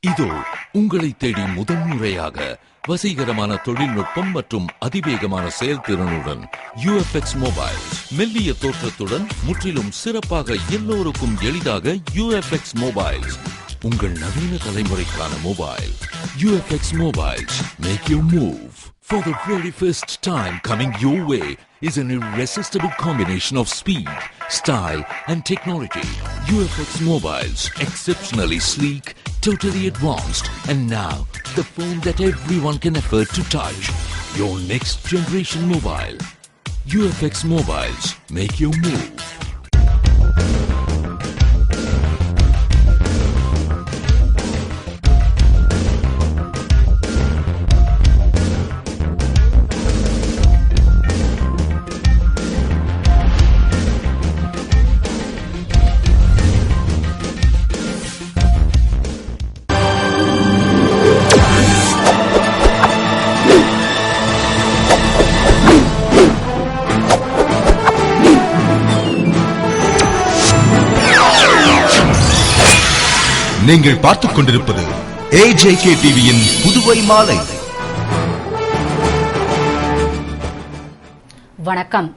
இதோ உங்களை தேடி முதன்முறையாக வசீகரமான தொழில்நுட்பம் மற்றும் அதிவேகமான செயல்திறனுடன் UFX மொபைல். மெல்லிய தோற்றத்துடன் முற்றிலும் சிறப்பாக எல்லோருக்கும் எளிதாக UFX மொபைல். உங்கள் நவீன தலைமுறைக்கான mobile. UFX Mobiles. Make your move. For the very first time coming your way is an irresistible combination of speed, style and technology. UFX Mobiles. Exceptionally sleek, totally advanced, and now the phone that everyone can afford to touch. Your next generation mobile. UFX Mobiles. Make your move. நீங்கள் பார்த்துக் கொண்டிருப்பது AJK டிவியின் புதுவை மாலை. வணக்கம்.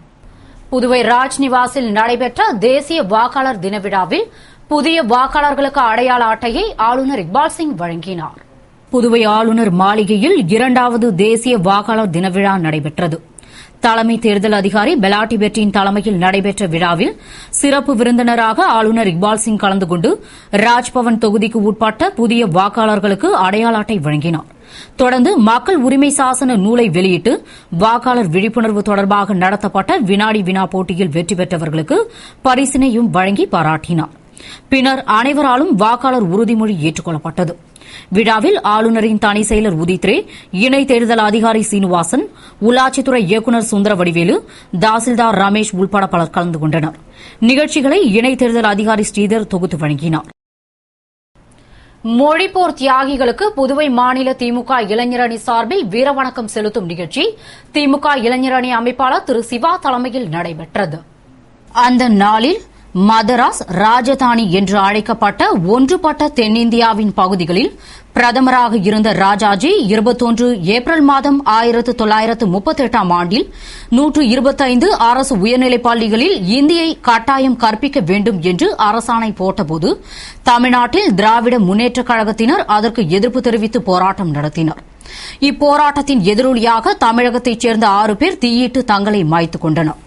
புதுவை ராஜ்நிவாசில் நடைபெற்ற தேசிய வாக்காளர் தின விழாவில் புதிய வாக்காளர்களுக்கு அடையாள அட்டையை ஆளுநர் இக்பால் சிங் வழங்கினார். புதுவை ஆளுநர் மாளிகையில் 2வது தேசிய வாக்காளர் தின விழா நடைபெற்றது. தலைமை தேர்தல் அதிகாரி பெலாட்டி பெட்டின் தலைமையில் நடைபெற்ற விழாவில் சிறப்பு விருந்தினராக ஆளுநர் இக்பால் சிங் கலந்து கொண்டு ராஜ்பவன் தொகுதிக்கு உட்பட்ட புதிய வாக்காளர்களுக்கு அடையாள அட்டை வழங்கினார். தொடர்ந்து மக்கள் உரிமை சாசன நூலை வெளியிட்டு வாக்காளர் விழிப்புணர்வு தொடர்பாக நடத்தப்பட்ட வினாடி வினா போட்டியில் வெற்றி பெற்றவர்களுக்கு பரிசினையும் வழங்கி பாராட்டினார். பின்னர் அனைவராலும் வாக்காளர் உறுதிமொழி ஏற்றுக் கொள்ளப்பட்டது. விழாவில் ஆளுநரின் தனி செயலர் உதித்ரே, இணை தேர்தல் அதிகாரி சீனிவாசன், உள்ளாட்சித்துறை இயக்குநர் சுந்தரவடிவேலு, தாசில்தார் ரமேஷ் உள்பட பலர் கலந்து கொண்டனர். நிகழ்ச்சிகளை இணை தேர்தல் அதிகாரி ஸ்ரீதர் தொகுத்து வழங்கினார். மொழிப்போர் தியாகிகளுக்கு புதுவை மாநில திமுக இளைஞரணி சார்பில் வீரவணக்கம் செலுத்தும் நிகழ்ச்சி திமுக இளைஞரணி அமைப்பாளர் திரு சிவா தலைமையில் நடைபெற்றது. அந்த நாளில் மதராஸ் ராஜதானி என்று அழைக்கப்பட்ட ஒன்றுபட்ட தென்னிந்தியாவின் பகுதிகளில் பிரதமராக இருந்த ராஜாஜி 21 ஏப்ரல் மாதம் 1938 ஆண்டில் 125 அரசு உயர்நிலைப் பள்ளிகளில் இந்தியை கட்டாயம் கற்பிக்க வேண்டும் என்று அரசாணை போட்டபோது தமிழ்நாட்டில் திராவிட முன்னேற்றக் கழகத்தினர் அதற்கு எதிர்ப்பு தெரிவித்து போராட்டம் நடத்தினர். இப்போராட்டத்தின் எதிரொலியாக தமிழகத்தைச் சேர்ந்த 6 பேர் தீயிட்டு தங்களை மாய்த்துக் கொண்டனர்.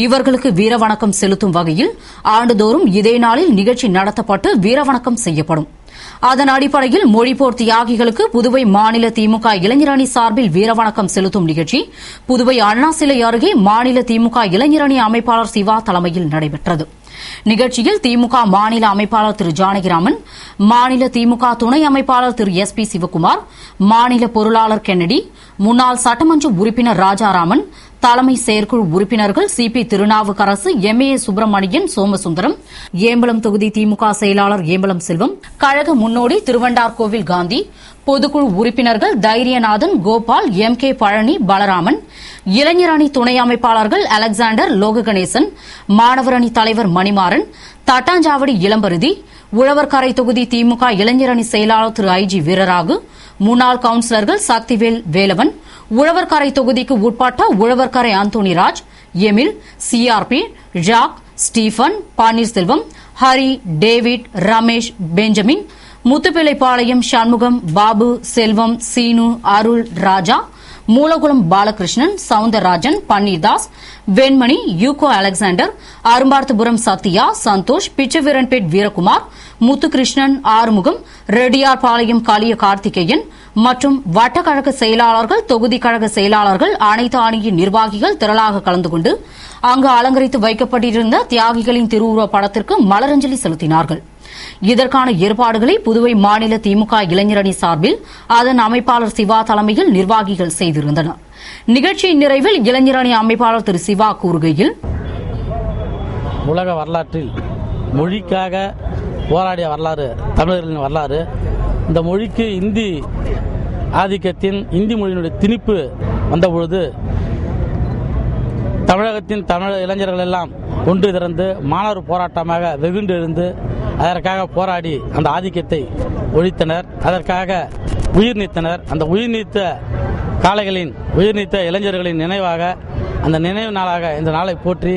இவர்களுக்கு வீரவணக்கம் செலுத்தும் வகையில் ஆண்டுதோறும் இதே நாளில் நிகழ்ச்சி நடத்தப்பட்டு வீரவணக்கம் செய்யப்படும். அதன் அடிப்படையில் மொழிப்போர் தியாகிகளுக்கு புதுவை மாநில திமுக இளைஞரணி சார்பில் வீரவணக்கம் செலுத்தும் நிகழ்ச்சி புதுவை அண்ணா சிலை அருகே மாநில திமுக இளைஞரணி அமைப்பாளர் சிவா தலைமையில் நடைபெற்றது. நிகழ்ச்சியில் திமுக மாநில அமைப்பாளர் திரு ஜானகிராமன், மாநில திமுக துணை அமைப்பாளர் திரு SP சிவக்குமார், மாநில பொருளாளர் கென்னடி, முன்னாள் சட்டமன்ற உறுப்பினர் ராஜாராமன், தலைமை செயற்குழு உறுப்பினர்கள் CP திருநாவுக்கரசு, MA சுப்பிரமணியன், சோமசுந்தரம், ஏம்பலம் தொகுதி திமுக செயலாளர் ஏம்பலம் செல்வம், கழக முன்னோடி திருவண்டார்கோவில் காந்தி, பொதுக்குழு உறுப்பினர்கள் தைரியநாதன், கோபால், MK பழனி, பலராமன், இளைஞரணி துணை அமைப்பாளர்கள் அலெக்சாண்டர், லோககணேசன், மாணவரணி தலைவர் மணிமாறன், தட்டாஞ்சாவடி இளம்பருதி, உழவர்கரை தொகுதி திமுக இளைஞரணி செயலாளர் திரு IG வீரராகு, முன்னாள் கவுன்சிலர்கள் சக்திவேல் வேலவன், உழவர்கரை தொகுதிக்கு உட்பட்ட Uzhavarkarai Anthonyraj, Emil, CRP, Jack, Stephen, Panneerselvam, Hari, David, Ramesh, Benjamin, Muthupillaipalayam Shanmugam, Babu, Selvam, Seenu, Arul, Raja, Moolakulam Balakrishnan, Soundararajan, Panneerdas, Venmani, Hugo Alexander, Arumbarthapuram Sathya, Santhosh, Pichaveeranpet Veerakumar, Muthukrishnan, Arumugam, Reddiarpalayam Kaliya Karthikeyan மற்றும் வட்டக்கழக செயலாளர்கள், தொகுதி கழக செயலாளர்கள், அனைத்து அணியின் நிர்வாகிகள் திரளாக கலந்து கொண்டு அங்கு அலங்கரித்து வைக்கப்பட்டிருந்த தியாகிகளின் திருவுருவப் படத்திற்கு மலரஞ்சலி செலுத்தினார்கள். இதற்கான ஏற்பாடுகளை புதுவை மாநில திமுக இளைஞரணி சார்பில் அதன் அமைப்பாளர் சிவா தலைமையில் நிர்வாகிகள் செய்திருந்தனர். நிகழ்ச்சியின் நிறைவில் இளைஞரணி அமைப்பாளர் திரு சிவா கூறுகையில், உலக வரலாற்றில் மொழிக்காக போராடிய வரலாறு தமிழர்களின் வரலாறு. இந்த மொழிக்கு இந்தி ஆதிக்கத்தின் இந்தி மொழியினுடைய திணிப்பு வந்தபொழுது தமிழகத்தின் தமிழ் இளைஞர்கள் எல்லாம் ஒன்று திறந்து மாணவர் போராட்டமாக வெகுண்டு எழுந்து அதற்காக போராடி அந்த ஆதிக்கத்தை ஒழித்தனர். அதற்காக உயிர் நீத்தனர். அந்த உயிர் நீத்த காளைகளின் உயிர் நீத்த இளைஞர்களின் நினைவாக அந்த நினைவு நாளாக இந்த நாளை போற்றி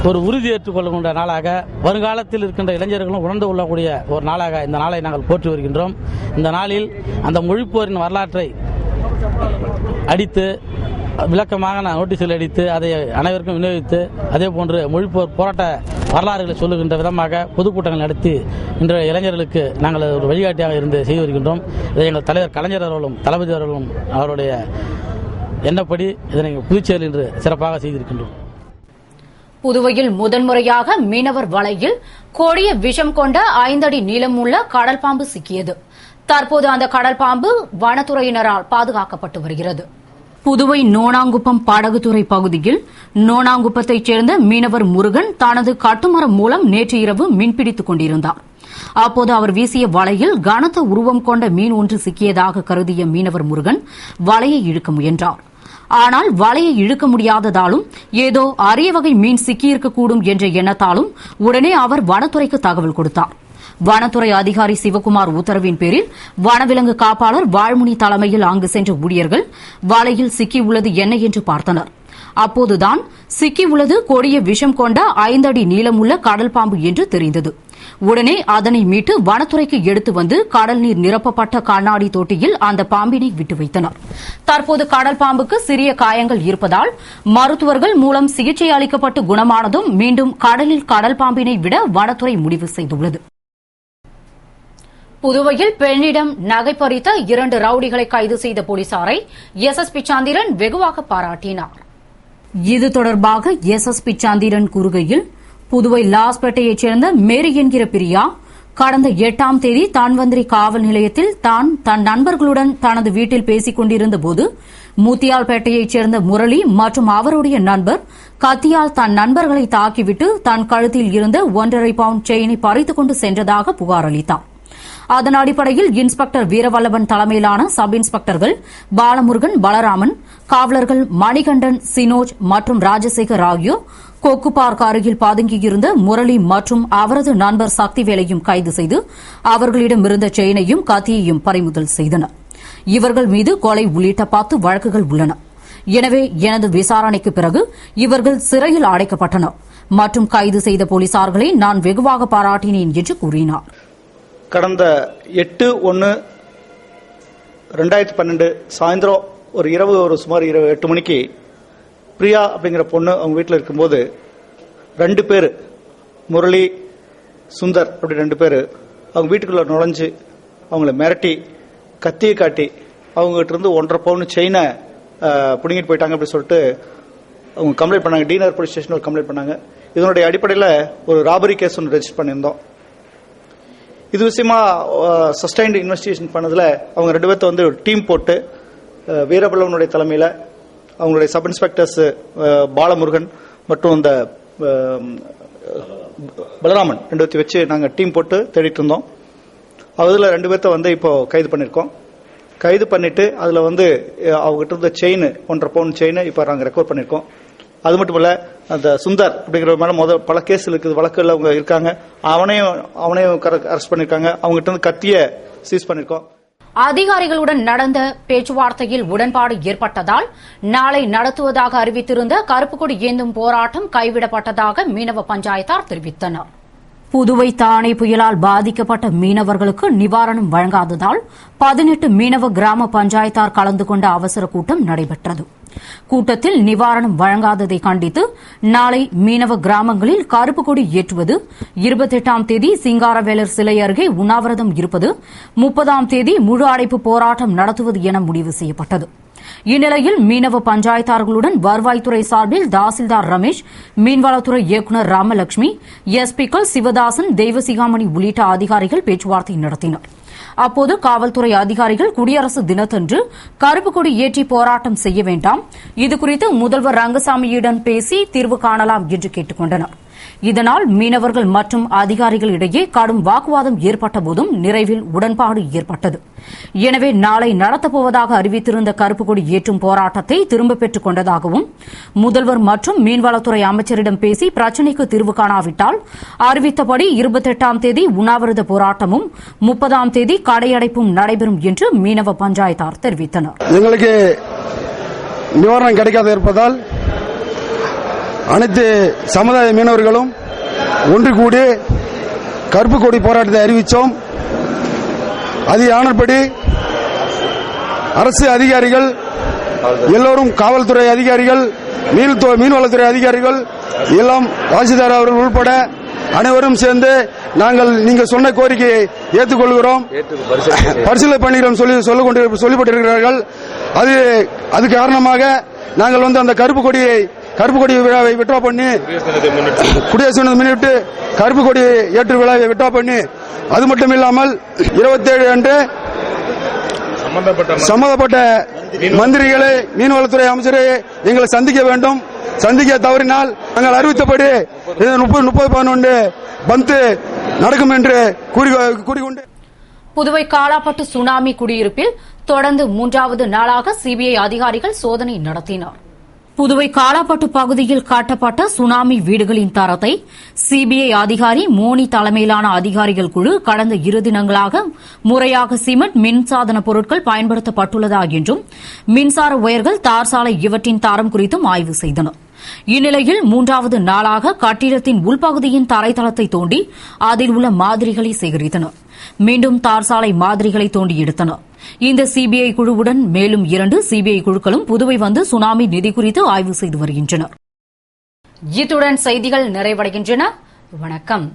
ஒரு உறுதி ஏற்றுக்கொள்கின்ற நாளாக வருங்காலத்தில் இருக்கின்ற இளைஞர்களும் உணர்ந்து கொள்ளக்கூடிய ஒரு நாளாக இந்த நாளை நாங்கள் போற்றி வருகின்றோம். இந்த நாளில் அந்த மொழிப்போரின் வரலாற்றை அடித்து விளக்கமாக நோட்டீஸில் அடித்து அதை அனைவருக்கும் விநியோகித்து அதே போன்று மொழிப்போர் போராட்ட வரலாறுகளை சொல்லுகின்ற விதமாக பொதுக்கூட்டங்கள் நடத்தி இன்றைய இளைஞர்களுக்கு நாங்கள் ஒரு வழிகாட்டியாக இருந்து செய்து வருகின்றோம். இதை எங்கள் தலைவர் கலைஞர் அவர்களும் தளபதி அவர்களும் அவருடைய எண்ணப்படி இதனை புதுச்சேரியில் இன்று சிறப்பாக செய்திருக்கின்றோம். புதுவையில் முதன்முறையாக மீனவர் வலையில் கொடிய விஷம் கொண்ட 5 அடி நீளமுள்ள கடல் பாம்பு சிக்கியது. தற்போது அந்த கடல் பாம்பு வனத்துறையினரால் பாதுகாக்கப்பட்டு வருகிறது. புதுவை நோனாங்குப்பம் படகுத்துறை பகுதியில் நோனாங்குப்பத்தைச் சேர்ந்த மீனவர் முருகன் தனது கட்டுமரம் மூலம் நேற்று இரவு மீன்பிடித்துக் கொண்டிருந்தார். அப்போது அவர் வீசிய வலையில் கனத்த உருவம் கொண்ட மீன் ஒன்று சிக்கியதாக கருதிய மீனவர் முருகன் வலையை இழுக்க முயன்றார். ஆனால் வலையை இழுக்க முடியாததாலும் ஏதோ அரிய வகை மீன் சிக்கியிருக்கக்கூடும் என்ற எண்ணத்தாலும் உடனே அவர் வனத்துறைக்கு தகவல் கொடுத்தார். வனத்துறை அதிகாரி சிவகுமார் உத்தரவின் பேரில் வனவிலங்கு காப்பாளர் வாழ்முனி தலைமையில் அங்கு சென்ற ஊழியர்கள் வலையில் சிக்கியுள்ளது என்ன என்று பார்த்தனர். அப்போதுதான் சிக்கியுள்ளது கொடிய விஷம் கொண்ட 5 அடி நீளமுள்ள கடல் பாம்பு என்று தெரிந்தது. உடனே அதனை மீட்டு வனத்துறைக்கு எடுத்து வந்து கடல் நீர் நிரப்பப்பட்ட கண்ணாடி தொட்டியில் அந்த பாம்பினை விட்டு வைத்தனர். தற்போது கடல் பாம்புக்கு சிறிய காயங்கள் இருப்பதால் மருத்துவர்கள் மூலம் சிகிச்சை அளிக்கப்பட்டு குணமானதும் மீண்டும் கடலில் கடல் பாம்பினை விட வனத்துறை முடிவு செய்துள்ளது. புதுவையில் பெண்ணிடம் நகை பறித்த 2 ரவுடிகளை கைது செய்த போலீசாரை எஸ்எஸ்பி சந்திரன் வெகுவாக பாராட்டினார். இது தொடர்பாக எஸ்எஸ்பி சந்திரன் கூறுகையில், புதுவை லாஸ்பேட்டையைச் சேர்ந்த மேரி என்கிற பிரியா கடந்த 8ஆம் தேதி தான்வந்திரி காவல் நிலையத்தில் தான் தன் நண்பர்களுடன் தனது வீட்டில் பேசிக் கொண்டிருந்தபோது முத்தியால்பேட்டையைச் சேர்ந்த முரளி மற்றும் அவருடைய நண்பர் கத்தியால் தன் நண்பர்களை தாக்கிவிட்டு தன் கழுத்தில் இருந்த 1.5 பவுண்ட் செயினை பறித்துக் கொண்டு சென்றதாக புகார் அளித்தார். அதன் அடிப்படையில் இன்ஸ்பெக்டர் வீரவல்லவன் தலைமையிலான சப் இன்ஸ்பெக்டர்கள் பாலமுருகன், பலராமன், காவலர்கள் மணிகண்டன், சினோஜ் மற்றும் ராஜசேகர் ஆகியோர் கொக்கு பார்க் அருகில் பதுங்கியிருந்த முரளி மற்றும் அவரது நண்பர் சக்திவேலையும் கைது செய்து அவர்களிடமிருந்த செயினையும் கத்தியையும் பறிமுதல் செய்தனர். இவர்கள் மீது கொலை உள்ளிட்ட 10 வழக்குகள் உள்ளன. எனவே எனது விசாரணைக்கு பிறகு இவர்கள் சிறையில் அடைக்கப்பட்டனர் மற்றும் கைது செய்த போலீசார்களை நான் வெகுவாக பாராட்டினேன் என்று கூறினார். கடந்த 8/1/2012 சாயந்தரம் ஒரு சுமார் 8 மணிக்கு பிரியா அப்படிங்கிற பொண்ணு அவங்க வீட்டில் இருக்கும்போது 2 பேர், முரளி, சுந்தர் அப்படி 2 பேர் அவங்க வீட்டுக்குள்ள நுழைஞ்சு அவங்கள மிரட்டி கத்தியை காட்டி அவங்ககிட்ட இருந்து 1.5 பவுன் செயினை பிடுங்கிட்டு போயிட்டாங்க அப்படி சொல்லிட்டு அவங்க கம்ப்ளைண்ட் பண்ணாங்க. டீனர் போலீஸ் ஸ்டேஷன் ஒரு கம்ப்ளைண்ட் பண்ணாங்க. இதனுடைய அடிப்படையில் ஒரு ராபரி கேஸ் ஒன்று ரெஜிஸ்டர் பண்ணியிருந்தோம். இது விஷயமா சஸ்டைன்டு இன்வெஸ்டிகேஷன் பண்ணதுல அவங்க 2 பேர்த்த வந்து டீம் போட்டு வீரபல்லவனுடைய தலைமையில் அவங்களுடைய சப் இன்ஸ்பெக்டர்ஸ் பாலமுருகன் மற்றும் இந்த பலராமன் 2 பேர்த்தை வச்சு நாங்கள் டீம் போட்டு தேடிட்டு இருந்தோம். அதில் 2 பேர்த்த வந்து இப்போ கைது பண்ணியிருக்கோம். கைது பண்ணிட்டு அதில் வந்து அவங்ககிட்ட இருந்த செயின் 1.5 பவுண்ட் செயினை இப்போ நாங்கள் ரெக்கவர் பண்ணியிருக்கோம். அது மட்டும் இல்ல, அந்த சுந்தர் அப்படிங்கிற மேல பல கேஸ் இருக்குது, வழக்குல அவங்க இருக்காங்க. அவனையும் அரெஸ்ட் பண்ணிருக்காங்க. அவங்ககிட்ட இருந்து கத்திய சீஸ் பண்ணிருக்கோம். அதிகாரிகளுடன் நடந்த பேச்சுவார்த்தையில் உடன்பாடு ஏற்பட்டதால் நாளை நடத்துவதாக அறிவித்திருந்த கருப்பு கொடி ஏந்தும் போராட்டம் கைவிடப்பட்டதாக மீனவ பஞ்சாயத்தார் தெரிவித்தனர். புதுவை தானே புயலால் பாதிக்கப்பட்ட மீனவர்களுக்கு நிவாரணம் வழங்காததால் 18 மீனவ கிராம பஞ்சாயத்தார் கலந்து கொண்ட அவசர கூட்டம் நடைபெற்றது. கூட்டத்தில் நிவாரணம் வழங்காததை கண்டித்து நாளை மீனவ கிராமங்களில் கருப்பு கொடி ஏற்றுவது, 28ஆம் தேதி சிங்காரவேலர் சிலை அருகே உண்ணாவிரதம் இருப்பது, 30ஆம் தேதி முழு அடைப்பு போராட்டம் நடத்துவது என முடிவு செய்யப்பட்டது. இந்நிலையில் மீனவ பஞ்சாயத்தார்களுடன் வருவாய்த்துறை சார்பில் தாசில்தார் ரமேஷ், மீன்வளத்துறை இயக்குநர் ராமலட்சுமி, எஸ்பிக்கள் சிவதாசன், தெய்வசிகாமணி உள்ளிட்ட அதிகாரிகள் பேச்சுவார்த்தை நடத்தினர். அப்போது காவல்துறை அதிகாரிகள் குடியரசு தினத்தன்று கருப்பு கொடி ஏற்றி போராட்டம் செய்ய வேண்டாம், இதுகுறித்து முதல்வர் ரங்கசாமியிடம் பேசி தீர்வு காணலாம் என்று கேட்டுக் கொண்டனர். இதனால் மீனவர்கள் மற்றும் அதிகாரிகள் இடையே கடும் வாக்குவாதம் ஏற்பட்டபோதும் நிறைவில் உடன்பாடு ஏற்பட்டது. எனவே நாளை நடத்தப்போவதாக அறிவித்திருந்த கருப்பு கொடி ஏற்றும் போராட்டத்தை திரும்பப் பெற்றுக் கொண்டதாகவும் முதல்வர் மற்றும் மீன்வளத்துறை அமைச்சரிடம் பேசி பிரச்சினைக்கு தீர்வு காணாவிட்டால் அறிவித்தபடி 28ஆம் தேதி உண்ணாவிரத போராட்டமும் 30ஆம் தேதி கடையடைப்பும் நடைபெறும் என்று மீனவ பஞ்சாயத்தார் தெரிவித்தனர். எங்களுக்கு நிவாரணம் கிடைக்காது இருப்பதால் அனைத்து சமுதாய மீனவர்களும் ஒன்று கூடி கருப்பு கொடி போராட்டத்தை அறிவித்தோம். அது ஆனபடி அரசு அதிகாரிகள் எல்லோரும், காவல்துறை அதிகாரிகள், மீன்வளத்துறை அதிகாரிகள் எல்லாம், தாசில்தார் அவர்கள் உள்பட அனைவரும் சேர்ந்து நாங்கள் நீங்கள் சொன்ன கோரிக்கையை ஏற்றுக்கொள்கிறோம், பரிசீலனை பண்ணுகிறோம் சொல்லப்பட்டிருக்கிறார்கள். அது காரணமாக நாங்கள் அந்த கருப்பு கொடி விழாவை விட்ரா பண்ணி, குடியரசு தினத்தை முன்னிட்டு கருப்பு கொடி ஏற்று விழாவை விட்ரா பண்ணி, அது மட்டும் இல்லாமல் 27 அன்று சம்பந்தப்பட்ட மந்திரிகளை, மீன்வளத்துறை அமைச்சரை எங்களை சந்திக்க வேண்டும். சந்திக்க தவறினால் நாங்கள் அறிவித்தபடி 30-11 பந்து நடக்கும் என்று கூறிக்கொண்டு புதுவை காலாப்பட்டு சுனாமி குடியிருப்பில் தொடர்ந்து 3வது நாளாக சிபிஐ அதிகாரிகள் சோதனை நடத்தினர். புதுவை காலாப்பட்டு பகுதியில் காட்டப்பட்ட சுனாமி வீடுகளின் தரத்தை சிபிஐ அதிகாரி மோனி தலைமையிலான அதிகாரிகள் குழு கடந்த 2 தினங்களாக முறையாக சிமெண்ட், மின்சாதன பொருட்கள் பயன்படுத்தப்பட்டுள்ளதா என்றும் மின்சார ஒயர்கள், தார் சாலை இவற்றின் தரம் குறித்தும் ஆய்வு செய்தனர். இந்நிலையில் 3வது நாளாக கட்டிடத்தின் உள்பகுதியின் தரைத்தளத்தை தோண்டி அதில் உள்ள மாதிரிகளை சேகரித்தனர். மீண்டும் தார் சாலை மாதிரிகளை தோண்டி எடுத்தனர். இந்த சிபிஐ குழுவுடன் மேலும் 2 சிபிஐ குழுக்களும் புதுவை வந்து சுனாமி நிதி குறித்து ஆய்வு செய்து வருகின்றனர். இத்துடன் செய்திகள் நிறைவடைகின்றன. வணக்கம்.